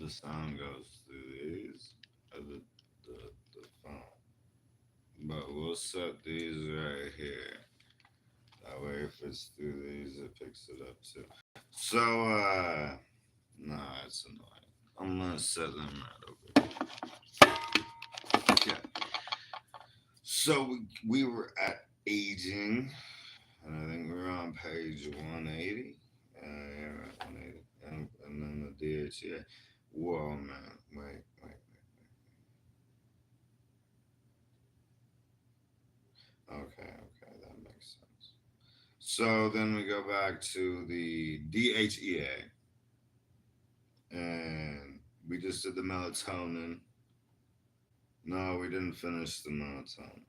the sound goes through these or the phone. But we'll set these right here. That way if it's through these it picks it up too. So nah, it's annoying. I'm gonna set them right over here. Okay. So we were at aging, and I think we were on page 180. Yeah, right, 180. And then the DHEA. Whoa, man. Wait. Okay, that makes sense. So then we go back to the DHEA, and we just did the melatonin. No, we didn't finish the melatonin.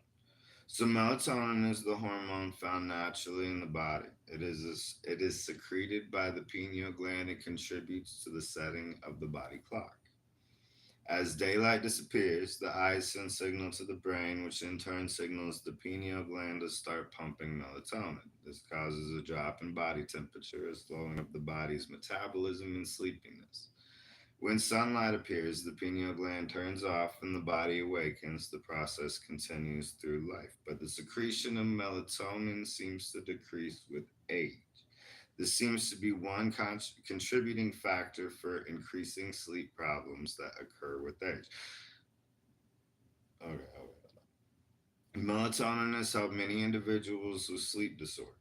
So melatonin is the hormone found naturally in the body. It is secreted by the pineal gland and contributes to the setting of the body clock. As daylight disappears, the eyes send signal to the brain, which in turn signals the pineal gland to start pumping melatonin. This causes a drop in body temperature, a slowing of the body's metabolism, and sleepiness. When sunlight appears, the pineal gland turns off and the body awakens. The process continues through life, but the secretion of melatonin seems to decrease with age. This seems to be one contributing factor for increasing sleep problems that occur with age. Okay. Melatonin has helped many individuals with sleep disorders.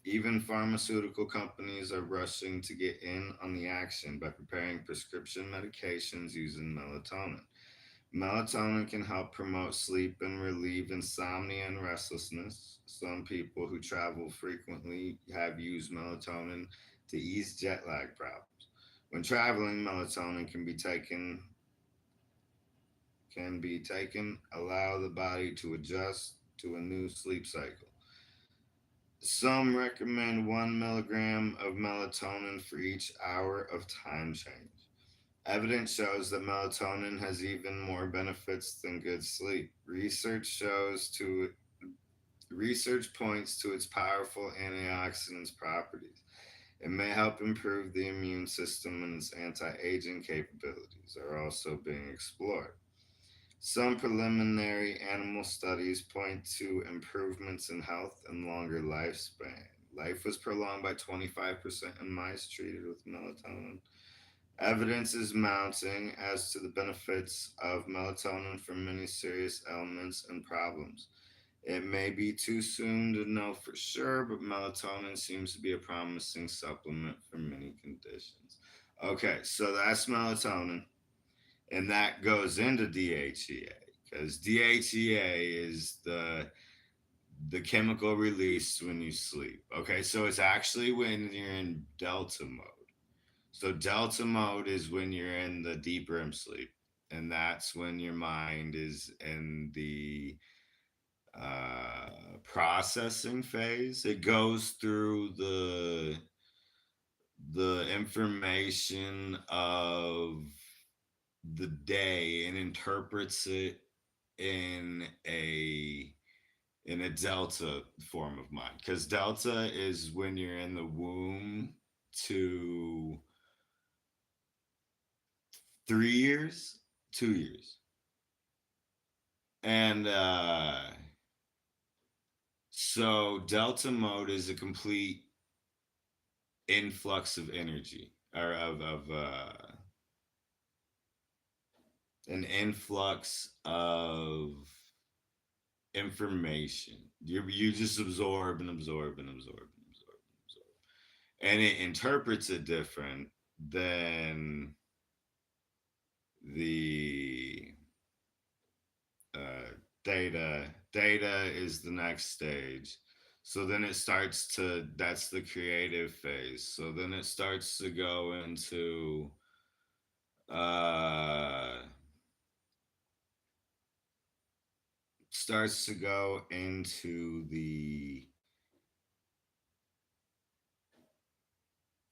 Even pharmaceutical companies are rushing to get in on the action by preparing prescription medications using melatonin. Melatonin can help promote sleep and relieve insomnia and restlessness. Some people who travel frequently have used melatonin to ease jet lag problems. When traveling, melatonin can be taken, allow the body to adjust to a new sleep cycle. Some recommend 1 milligram of melatonin for each hour of time change. Evidence shows that melatonin has even more benefits than good sleep. Research points to its powerful antioxidants properties. It may help improve the immune system, and its anti-aging capabilities are also being explored. Some preliminary animal studies point to improvements in health and longer lifespan. Life was prolonged by 25% in mice treated with melatonin. Evidence is mounting as to the benefits of melatonin for many serious ailments and problems. It may be too soon to know for sure, but melatonin seems to be a promising supplement for many conditions. Okay, so that's melatonin, and that goes into DHEA because DHEA is the chemical released when you sleep. Okay, so it's actually when you're in delta mode. So delta mode is when you're in the deep REM sleep, and that's when your mind is in the processing phase. It goes through the information of the day and interprets it in a delta form of mind, because delta is when you're in the womb to 3 years, 2 years. And so delta mode is a complete influx of energy, or of an influx of information. You just absorb and absorb and absorb and absorb and absorb, and it interprets it different than the data. Data is the next stage. So then it starts to, that's the creative phase. So then it starts to go into uh the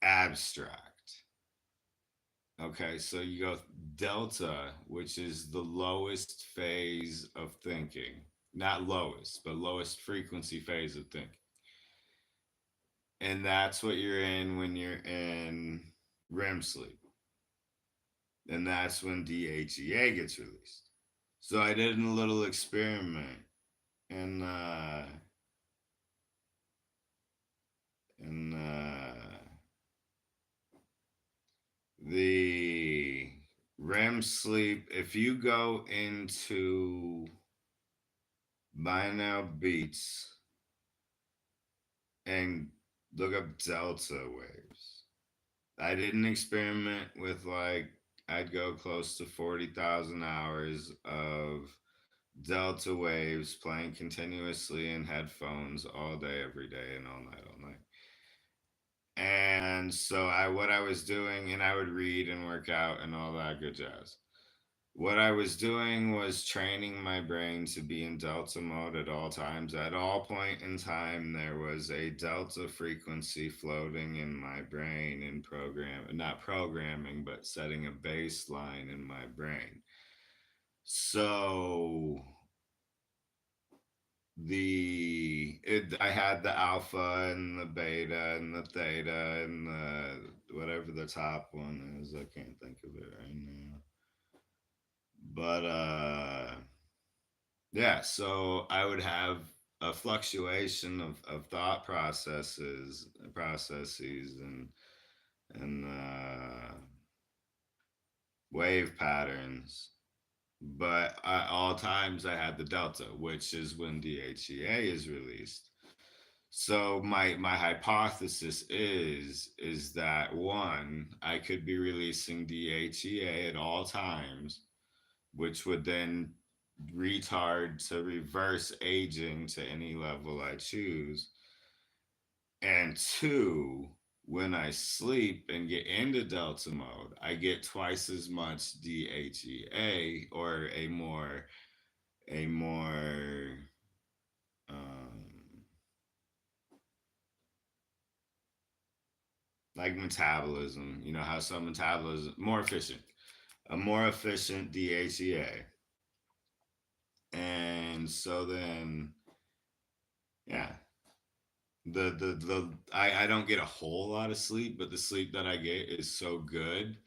abstract. Okay, so you go delta, which is the lowest phase of thinking. Not lowest, but lowest frequency phase of thinking. And that's what you're in when you're in REM sleep. and that's when DHEA gets released. So I did a little experiment, and and the REM sleep. If you go into Buy Now Beats and look up delta waves, I did an experiment with like I'd go close to 40,000 hours of delta waves playing continuously in headphones all day, every day, and all night, all night. And so I what I was doing, and I would read and work out and all that good jazz. What I was doing was training my brain to be in delta mode at all times. At all point in time, there was a delta frequency floating in my brain and not programming, but setting a baseline in my brain. So I had the alpha and the beta and the theta and the whatever the top one is. I can't think of it right now. But yeah, so I would have a fluctuation of thought processes and wave patterns. But at all times I had the delta, which is when DHEA is released. So my hypothesis is that one, I could be releasing DHEA at all times, which would then retard to reverse aging to any level I choose. And two, when I sleep and get into delta mode, I get twice as much DHEA, or a more um, like metabolism. You know how some metabolism more efficient, a more efficient DHEA. And so then, yeah, I don't get a whole lot of sleep, but the sleep that I get is so good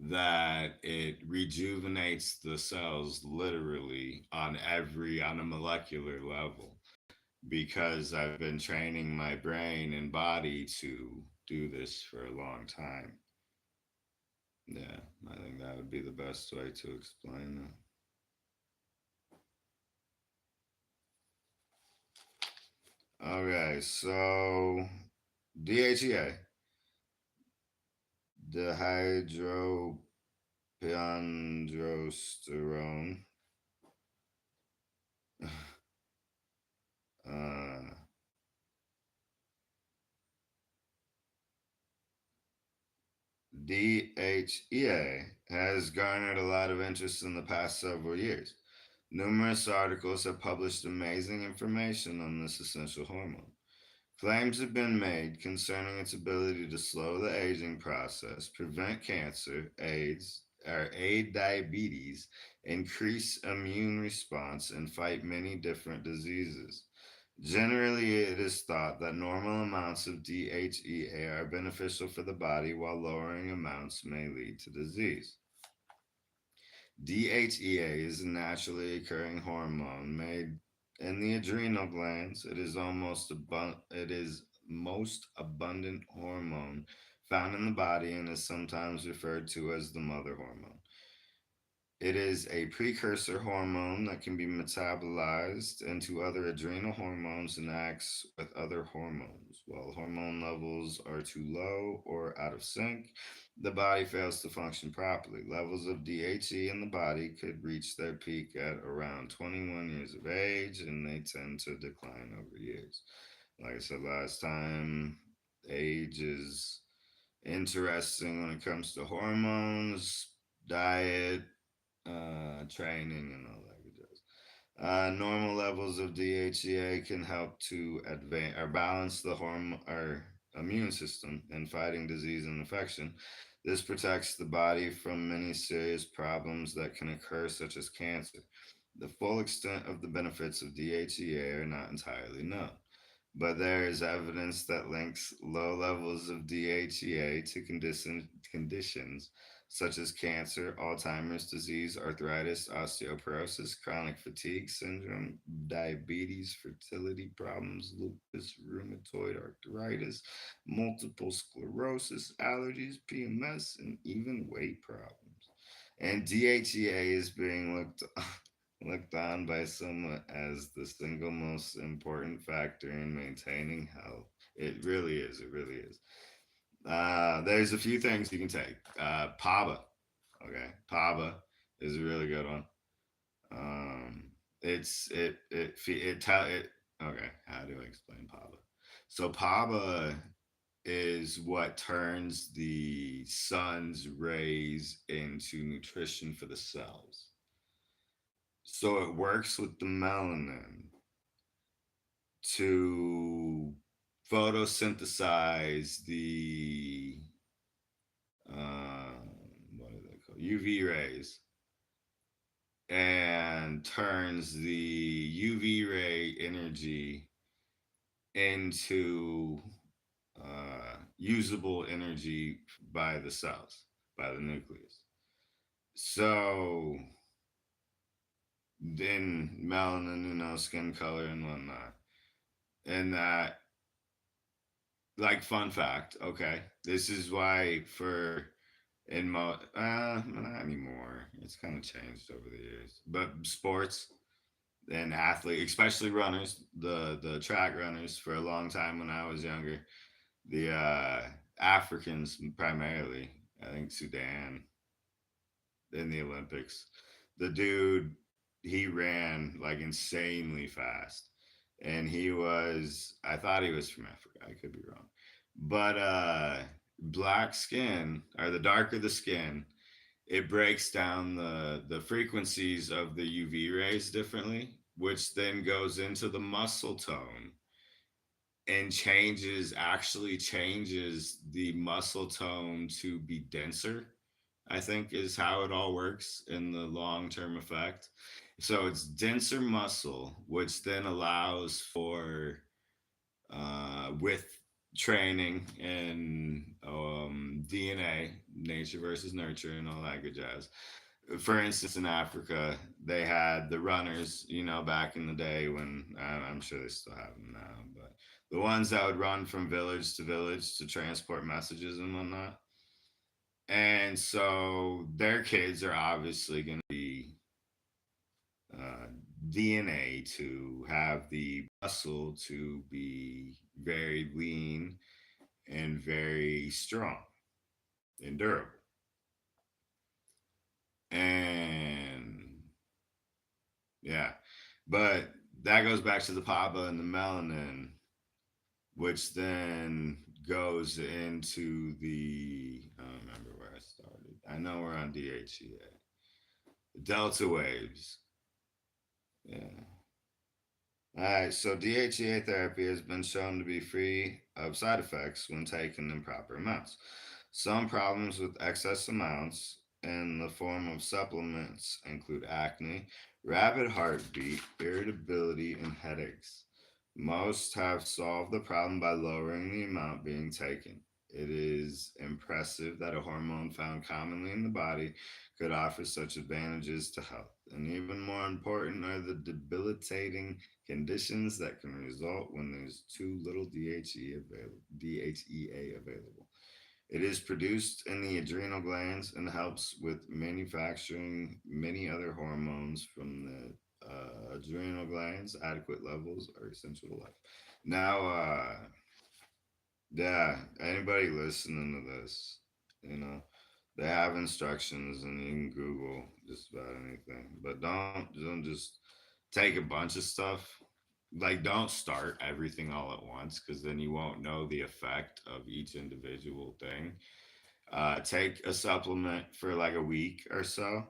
that it rejuvenates the cells literally on a molecular level, because I've been training my brain and body to do this for a long time. Yeah, I think that would be the best way to explain that. Okay, so DHEA, dihydropiandrosterone, uh, DHEA has garnered a lot of interest in the past several years. Numerous articles have published amazing information on this essential hormone. Claims have been made concerning its ability to slow the aging process, prevent cancer, aid diabetes, increase immune response, and fight many different diseases. Generally, it is thought that normal amounts of DHEA are beneficial for the body, while lowering amounts may lead to disease. DHEA is a naturally occurring hormone made in the adrenal glands. It is most abundant hormone found in the body and is sometimes referred to as the mother hormone. It is a precursor hormone that can be metabolized into other adrenal hormones and acts with other hormones. While hormone levels are too low or out of sync, the body fails to function properly. Levels of DHE in the body could reach their peak at around 21 years of age, and they tend to decline over years. Like I said last time, age is interesting when it comes to hormones, diet, training, and all that good jazz. Normal levels of DHEA can help to advance or balance the hormone or immune system in fighting disease and infection. This protects the body from many serious problems that can occur, such as cancer. The full extent of the benefits of DHEA are not entirely known. but there is evidence that links low levels of DHEA to conditions such as cancer, Alzheimer's disease, arthritis, osteoporosis, chronic fatigue syndrome, diabetes, fertility problems, lupus, rheumatoid arthritis, multiple sclerosis, allergies, PMS, and even weight problems. And DHEA is being looked on by some as the single most important factor in maintaining health. It really is. It really is. There's a few things you can take. PABA. Okay, PABA is a really good one. Um, it. Okay, how do I explain PABA? So PABA is what turns the sun's rays into nutrition for the cells. So it works with the melanin to photosynthesize the what are they called? UV rays, and turns the UV ray energy into usable energy by the cells, by the nucleus. So then melanin, skin color and whatnot. And that, like, fun fact, okay, this is why for not anymore. It's kind of changed over the years. But sports and athletes, especially runners, the track runners, for a long time when I was younger, the Africans primarily, I think Sudan in the Olympics, the dude, he ran like insanely fast, and I thought he was from Africa. I could be wrong, but black skin, or the darker the skin, it breaks down the frequencies of the UV rays differently, which then goes into the muscle tone and changes the muscle tone to be denser. I think is how it all works in the long term effect. So it's denser muscle, which then allows for with training and DNA, nature versus nurture, and all that good jazz. For instance, in Africa, they had the runners, back in the day when I'm sure they still have them now, but the ones that would run from village to village to transport messages and whatnot. And so their kids are obviously going to be uh, DNA to have the muscle to be very lean and very strong and durable. And yeah, but that goes back to the PABA and the melanin, which then goes into the, I don't remember where I started. I know we're on DHEA. Delta waves. Yeah. All right, so DHEA therapy has been shown to be free of side effects when taken in proper amounts. Some problems with excess amounts in the form of supplements include acne, rapid heartbeat, irritability, and headaches. Most have solved the problem by lowering the amount being taken. It is impressive that a hormone found commonly in the body could offer such advantages to health. And even more important are the debilitating conditions that can result when there's too little DHEA available. It is produced in the adrenal glands and helps with manufacturing many other hormones from the adrenal glands. Adequate levels are essential to life. Now, yeah, anybody listening to this, you know, they have instructions and you can Google just about anything. But don't just take a bunch of stuff. Like, don't start everything all at once, because then you won't know the effect of each individual thing. Take a supplement for like a week or so,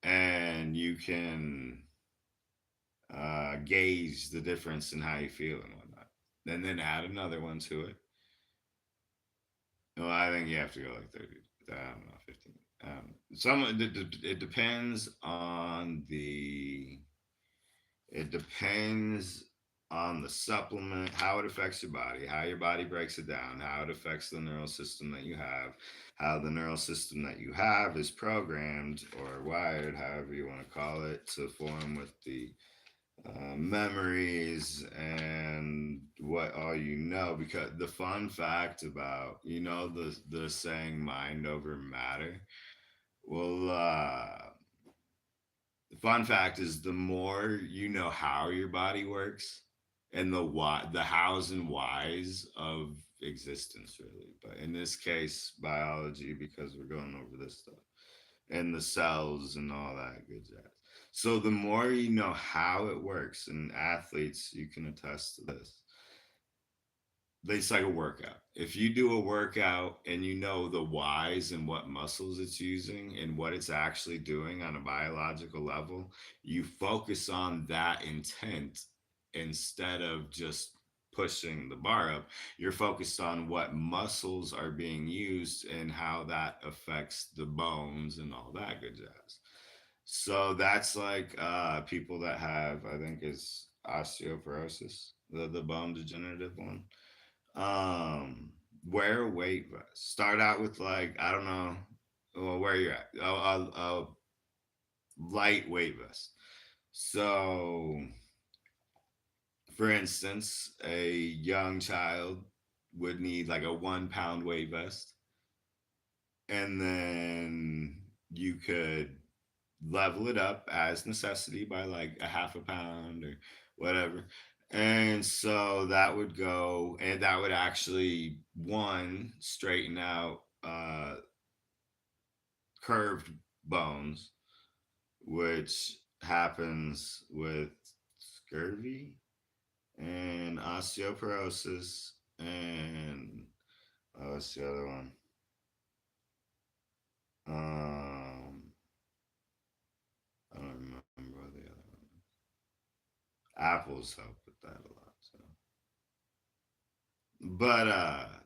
and you can gauge the difference in how you feel and whatnot. And then add another one to it. Well, I think you have to go like 30. I don't know, 15. It depends on the. It depends. on the supplement, how it affects your body, how your body breaks it down, how it affects the neural system that you have, how the neural system that you have is programmed or wired, however you want to call it, to form with the memories and what all you know. Because the fun fact about, the saying mind over matter. Well, the fun fact is the more you know how your body works and the hows and whys of existence, really. But in this case, biology, because we're going over this stuff and the cells and all that good jazz. So the more you know how it works, and athletes, you can attest to this, it's like a workout. If you do a workout and you know the whys and what muscles it's using and what it's actually doing on a biological level, you focus on that intent instead of just pushing the bar up. You're focused on what muscles are being used and how that affects the bones and all that good jazz. So that's like people that have, I think, is osteoporosis, the bone degenerative one. um, Wear a weight vest. Start out with, like, I don't know, well, where you're at. A light weight vest. So, for instance, a young child would need like a 1 pound weight vest, and then you could level it up as necessity by like a half a pound or whatever. And so that would go, and that would actually, one, straighten out curved bones, which happens with scurvy and osteoporosis and, what's the other one? I don't remember what the other one. Apples help with that a lot. So, but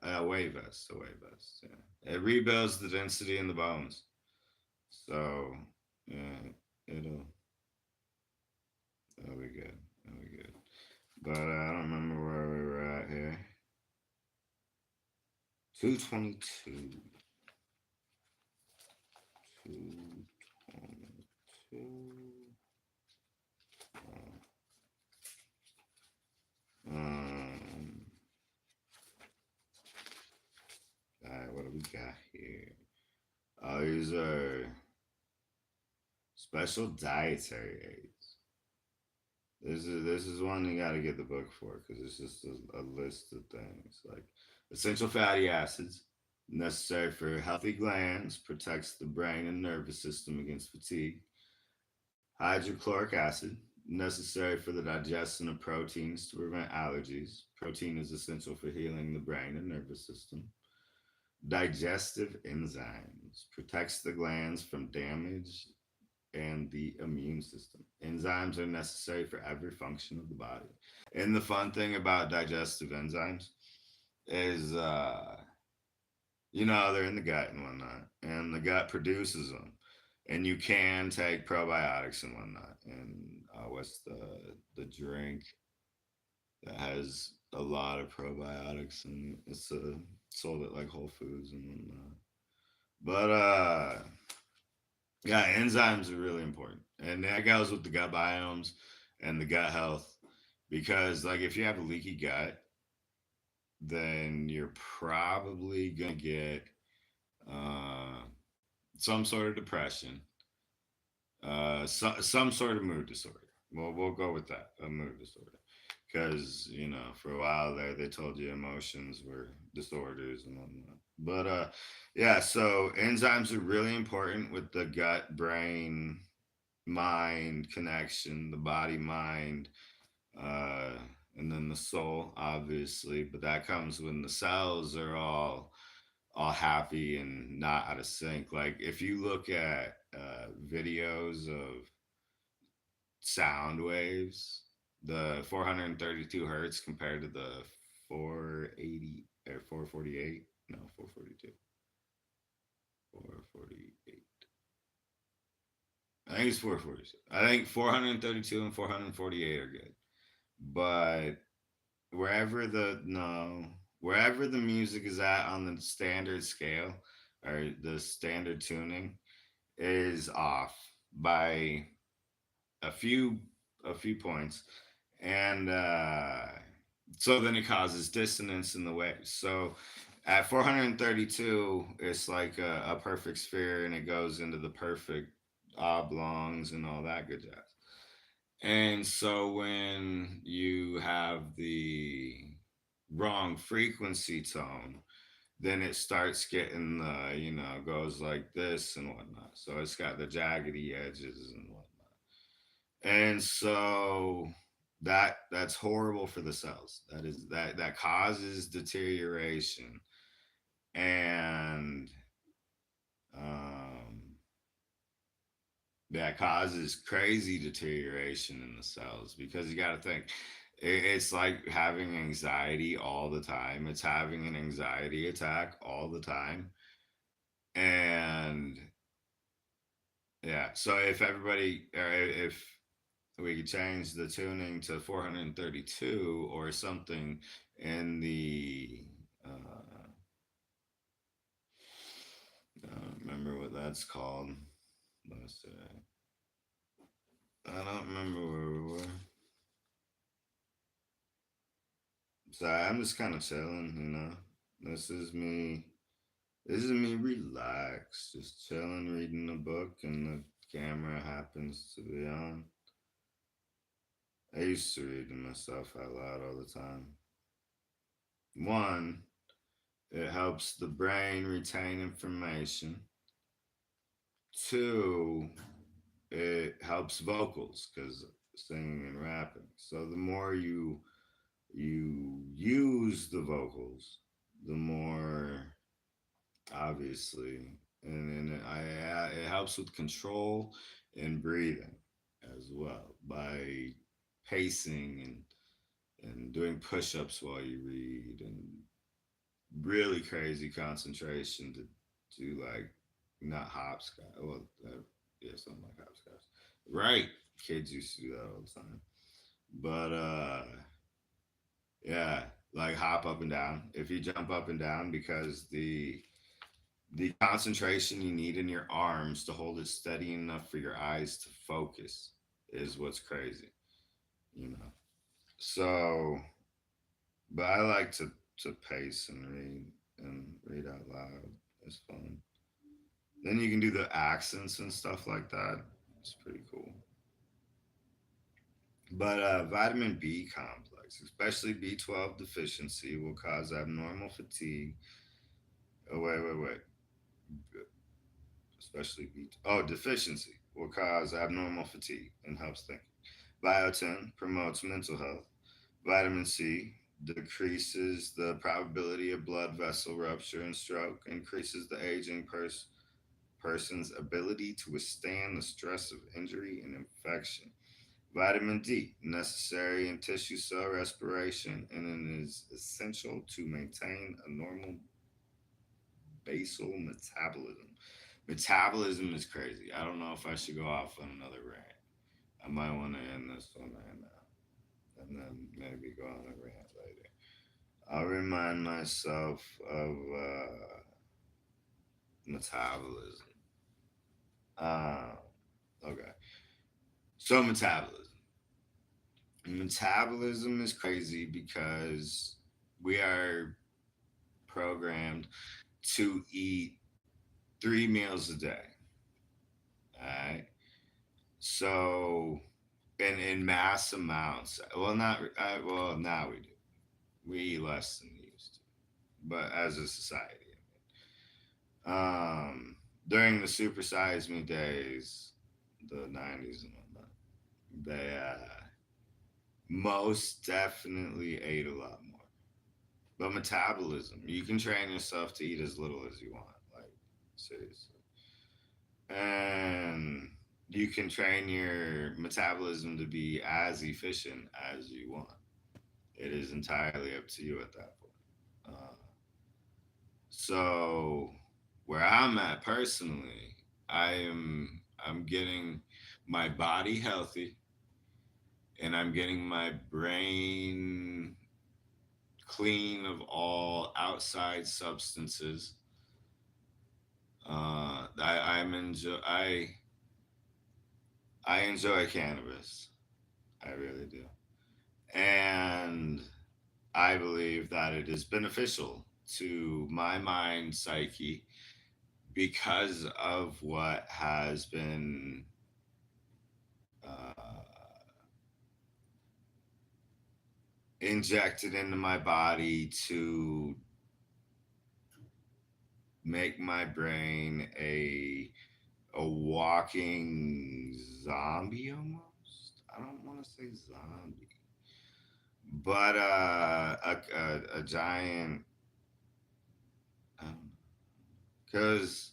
a wave vest, a wave vest. Yeah, it rebuilds the density in the bones. So yeah, it'll it'll be good. It'll be good. But I don't remember where we were at here. 222. 222. Um. All right, what do we got here? Oh, these are special dietary aids. This is one you got to get the book for, because it's just a list of things like essential fatty acids necessary for healthy glands, protects the brain and nervous system against fatigue. Hydrochloric acid necessary for the digestion of proteins to prevent allergies. Protein is essential for healing the brain and nervous system. Digestive enzymes protects the glands from damage and the immune system. Enzymes are necessary for every function of the body. And the fun thing about digestive enzymes is, they're in the gut and whatnot, and the gut produces them. And you can take probiotics and whatnot. And what's the drink that has a lot of probiotics, and it's sold at like Whole Foods and whatnot. But yeah, enzymes are really important, and that goes with the gut biomes and the gut health. Because, like, if you have a leaky gut, then you're probably gonna get uh, some sort of depression, some sort of mood disorder. Well, we'll go with that, a mood disorder, because for a while there they told you emotions were disorders and whatnot. But yeah, so enzymes are really important with the gut brain mind connection, the body mind, uh, and then the soul, obviously. But that comes when the cells are all happy and not out of sync. Like, if you look at videos of sound waves, the 432 hertz compared to the 480 or 448, no, 442, 448. I think it's 442. I think 432 and 448 are good. but wherever the no wherever the music is at on the standard scale or the standard tuning is off by a few a few points, and so then it causes dissonance in the waves. So at 432, it's like a perfect sphere, and it goes into the perfect oblongs and all that good jazz. And so when you have the wrong frequency tone, then it starts getting the, goes like this and whatnot. So it's got the jaggedy edges and whatnot. And so that's horrible for the cells. That causes deterioration, and um, that causes crazy deterioration in the cells, because you got to think it's like having anxiety all the time. It's having an anxiety attack all the time. And yeah, so if everybody, or if we could change the tuning to 432 or something in the I don't remember what that's called. Let's see. I don't remember where we were. So I'm just kind of chilling. This is me. This is me relaxed, just chilling, reading a book, and the camera happens to be on. I used to read to myself out loud all the time. One, it helps the brain retain information. Two, it helps vocals because singing and rapping. So the more you use the vocals, the more obviously, it helps with control and breathing as well by pacing and doing push-ups while you read, and really crazy concentration to do, like, not hopscotch. Well, yeah, something like hopscotch. Right. Kids used to do that all the time. But yeah, like hop up and down. If you jump up and down, because the concentration you need in your arms to hold it steady enough for your eyes to focus is what's crazy, you know. So, but I like to pace and read out loud. It's fun. Then you can do the accents and stuff like that. It's pretty cool. But vitamin B complex, especially B12 deficiency, will cause abnormal fatigue. Oh, wait. Especially B. Oh, deficiency will cause abnormal fatigue and helps thinking. Biotin promotes mental health. Vitamin C decreases the probability of blood vessel rupture and stroke, increases the aging person's ability to withstand the stress of injury and infection. Vitamin D, necessary in tissue cell respiration, and it is essential to maintain a normal basal metabolism. Metabolism is crazy. I don't know if I should go off on another rant. I might want to end this one right now, and then maybe go on a rant later. I'll remind myself of metabolism. Uh, okay. So metabolism. Metabolism is crazy because we are programmed to eat 3 meals a day. All right. So, in mass amounts. Well, not well. Now we do. We eat less than we used to, but as a society, during the super size me days, the '90s and whatnot, they most definitely ate a lot more. But metabolism, you can train yourself to eat as little as you want, like, seriously. And you can train your metabolism to be as efficient as you want. It is entirely up to you at that point. So where I'm at personally, I'm getting my body healthy, and I'm getting my brain clean of all outside substances. I enjoy cannabis. I really do, and I believe that it is beneficial to my mind psyche because of what has been injected into my body to make my brain a walking zombie almost. I don't want to say zombie, but a giant. Because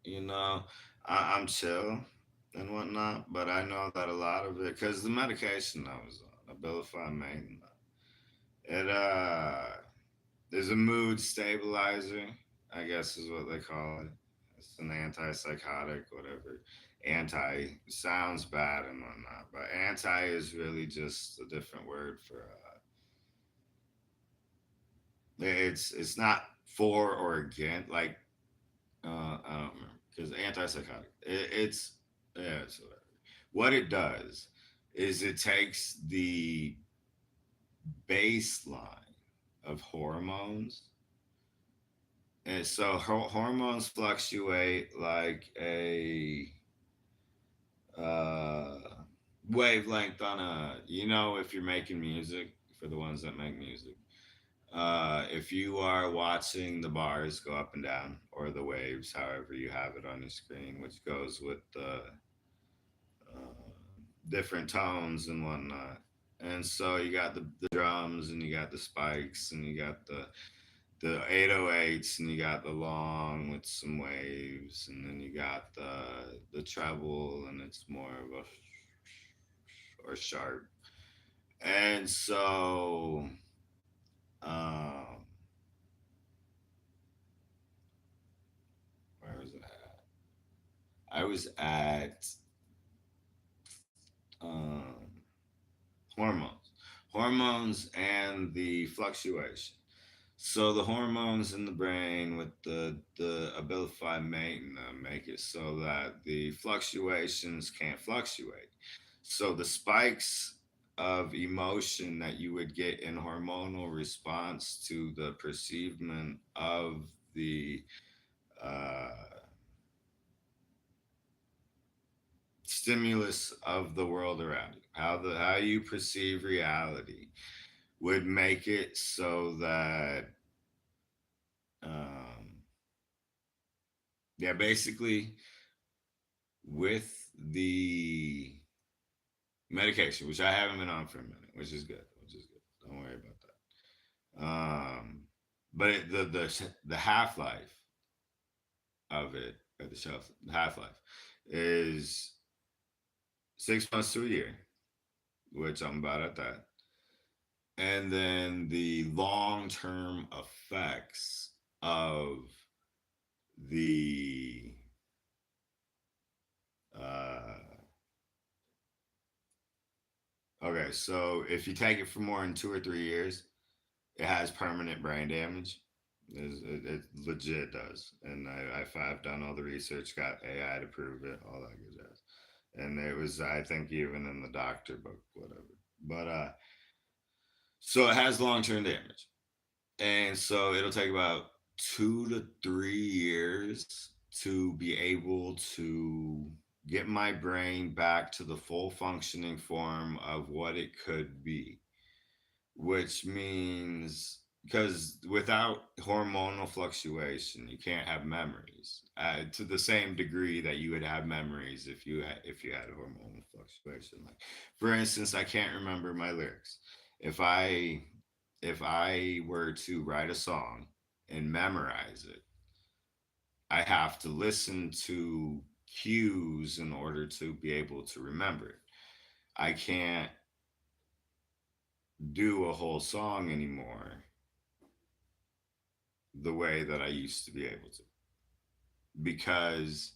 you know I'm chill and whatnot, but I know that a lot of it because the medication I was on, Abilify Maintenance, it there's a mood stabilizer, I guess is what they call it. It's an antipsychotic, whatever. Anti sounds bad and whatnot, but anti is really just a different word for. It's not for or against. Like I don't remember because antipsychotic. It's yeah, it's whatever. What it does is it takes the baseline of hormones. And so hormones fluctuate like a uh, wavelength on a, if you're making music, for the ones that make music, if you are watching the bars go up and down or the waves, however you have it on your screen, which goes with the different tones and whatnot. And so you got the drums and you got the spikes and you got the 808s and you got the long with some waves and then you got the treble and it's more of a or sharp. And so um where was it at? I was at um hormones and the fluctuation. So the hormones in the brain with the abilify maintenance make it so that the fluctuations can't fluctuate. So the spikes of emotion that you would get in hormonal response to the perceivement of the uh, stimulus of the world around you, how you perceive reality, would make it so that um, yeah, basically with the medication, which I haven't been on for a minute, which is good, which is good. Don't worry about that. But the half life of it, or the half life, is 6 months to a year, which I'm about at that. And then the long term effects of the uh, okay, so if you take it for more than 2 or 3 years, it has permanent brain damage. It legit does, and I've done all the research, got AI to prove it, all that good jazz, and it was I think even in the doctor book, whatever. But so it has long term damage, and so it'll take about 2 to 3 years to be able to get my brain back to the full functioning form of what it could be, which means because without hormonal fluctuation, you can't have memories to the same degree that you would have memories if you had hormonal fluctuation. Like, for instance, I can't remember my lyrics. If I if I were to write a song and memorize it, I have to listen to cues in order to be able to remember it. I can't do a whole song anymore the way that I used to be able to because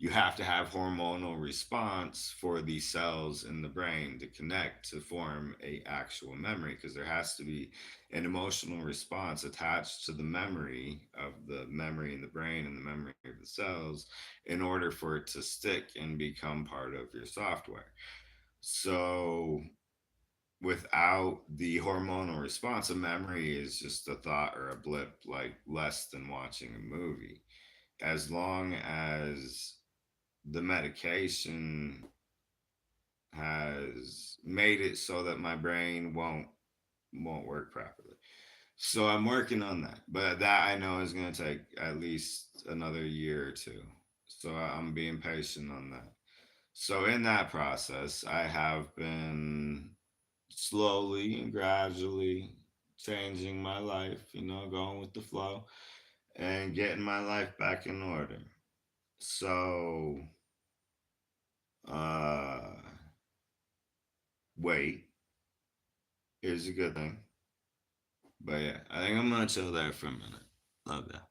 you have to have hormonal response for these cells in the brain to connect to form a actual memory, because there has to be an emotional response attached to the memory of the memory in the brain and the memory of the cells in order for it to stick and become part of your software. So without the hormonal response, a memory is just a thought or a blip, like less than watching a movie. As long as the medication has made it so that my brain won't work properly. So I'm working on that, but that I know is going to take at least another year or two. So I'm being patient on that. So in that process, I have been slowly and gradually changing my life, going with the flow and getting my life back in order. So, uh, wait is a good thing. But yeah, I think I'm gonna chill there for a minute. Love that.